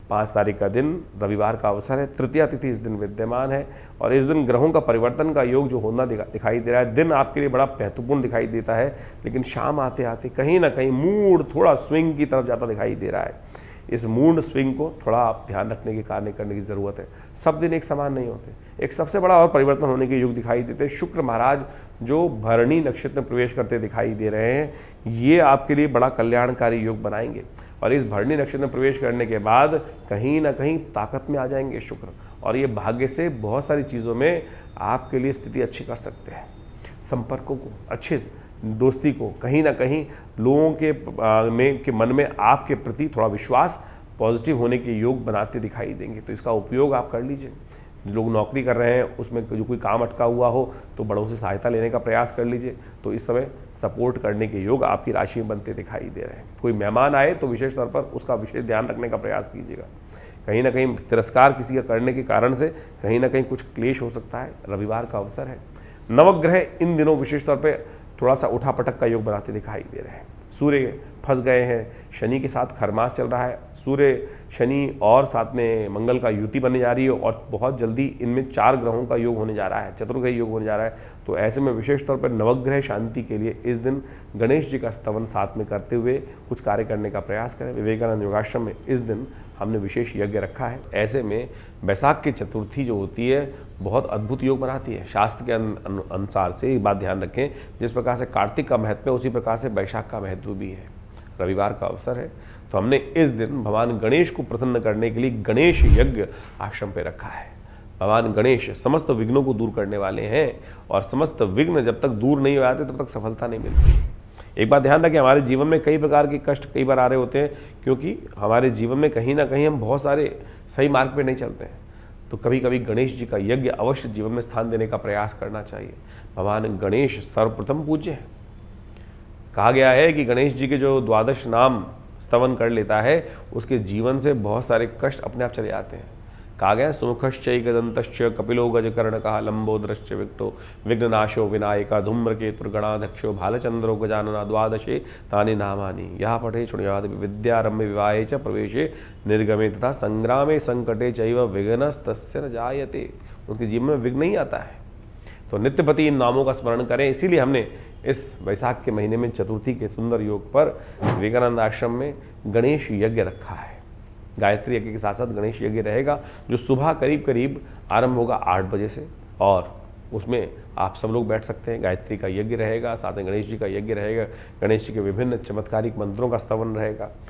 5 तारीख का दिन रविवार का अवसर है, तृतीया तिथि इस दिन विद्यमान है और इस दिन ग्रहों का परिवर्तन का योग जो होना दिखाई दे रहा है। दिन आपके लिए बड़ा महत्वपूर्ण दिखाई देता है, लेकिन शाम आते आते कहीं ना कहीं मूड थोड़ा स्विंग की तरफ जाता दिखाई दे रहा है। इस मूड स्विंग को थोड़ा आप ध्यान रखने के कार्य करने की ज़रूरत है। सब दिन एक समान नहीं होते, एक सबसे बड़ा और परिवर्तन होने के योग दिखाई देते हैं। शुक्र महाराज जो भरणी नक्षत्र में प्रवेश करते दिखाई दे रहे हैं, ये आपके लिए बड़ा कल्याणकारी योग बनाएंगे और इस भरणी नक्षत्र में प्रवेश करने के बाद कहीं ना कहीं ताकत में आ जाएंगे शुक्र, और ये भाग्य से बहुत सारी चीज़ों में आपके लिए स्थिति अच्छी कर सकते हैं। संपर्कों को, अच्छे दोस्ती को, कहीं ना कहीं लोगों के मन में आपके प्रति थोड़ा विश्वास, पॉजिटिव होने के योग बनाते दिखाई देंगे। तो इसका उपयोग आप कर लीजिए। लोग नौकरी कर रहे हैं, उसमें जो कोई काम अटका हुआ हो तो बड़ों से सहायता लेने का प्रयास कर लीजिए। तो इस समय सपोर्ट करने के योग आपकी राशि में बनते दिखाई दे रहे हैं। कोई मेहमान आए तो विशेष तौर पर उसका विशेष ध्यान रखने का प्रयास कीजिएगा। कहीं ना कहीं तिरस्कार किसी का करने के कारण से कहीं ना कहीं कुछ क्लेश हो सकता है। रविवार का अवसर है। नवग्रह इन दिनों विशेष तौर पर थोड़ा सा उठापटक का योग बनाते दिखाई दे रहे हैं। सूर्य फंस गए हैं, शनि के साथ खरमास चल रहा है। सूर्य, शनि और साथ में मंगल का युति बनने जा रही है और बहुत जल्दी इनमें 4 ग्रहों का योग होने जा रहा है, चतुर्ग्रह योग होने जा रहा है। तो ऐसे में विशेष तौर पर नवग्रह शांति के लिए इस दिन गणेश जी का स्तवन साथ में करते हुए कुछ कार्य करने का प्रयास करें। विवेकानंद योगाश्रम में इस दिन हमने विशेष यज्ञ रखा है। ऐसे में बैसाख की चतुर्थी जो होती है बहुत अद्भुत योग बनाती है। शास्त्र के अनुसार से एक बात ध्यान रखें, जिस प्रकार से कार्तिक का महत्व है उसी प्रकार से बैसाख का महत्व भी है। रविवार का अवसर है तो हमने इस दिन भगवान गणेश को प्रसन्न करने के लिए गणेश यज्ञ आश्रम पे रखा है। भगवान गणेश समस्त विघ्नों को दूर करने वाले हैं और समस्त विघ्न जब तक दूर नहीं हो जाते तब तक सफलता नहीं मिलती। एक बात ध्यान रखें, हमारे जीवन में कई प्रकार के कष्ट कई बार आ रहे होते हैं, क्योंकि हमारे जीवन में कहीं ना कहीं हम बहुत सारे सही मार्ग पे नहीं चलते हैं। तो कभी कभी गणेश जी का यज्ञ अवश्य जीवन में स्थान देने का प्रयास करना चाहिए। भगवान गणेश सर्वप्रथम पूज्य है। कहा गया है कि गणेश जी के जो 12 नाम स्तवन कर लेता है उसके जीवन से बहुत सारे कष्ट अपने आप चले जाते हैं। कहा गया सुमुखश्चैकदन्तश्च कपिलो गजकर्णकः लंबोदरश्च विक्तो विघ्ननाशो विनायका धूम्रकेतुर्गणाध्यक्षो भालचंद्रो गजानना द्वादशे तानि नामानि यः पठे शृणुयात् विद्यारम्भे विवाहे च प्रवेशे निर्गमे तथा संग्रामे संकटे चैव विघ्नस्तस्य न जायते। उनके जीवन में विघ्न नहीं आता है। तो नित्यपति इन नामों का स्मरण करें। इसीलिए हमने इस वैशाख के महीने में चतुर्थी के सुंदर योग पर विवेकानंद आश्रम में गणेश यज्ञ रखा है। गायत्री यज्ञ के साथ साथ गणेश यज्ञ रहेगा, जो सुबह करीब करीब आरंभ होगा 8 बजे से, और उसमें आप सब लोग बैठ सकते हैं। गायत्री का यज्ञ रहेगा, साथ में गणेश जी का यज्ञ रहेगा, गणेश जी के विभिन्न चमत्कारिक मंत्रों का स्तवन रहेगा।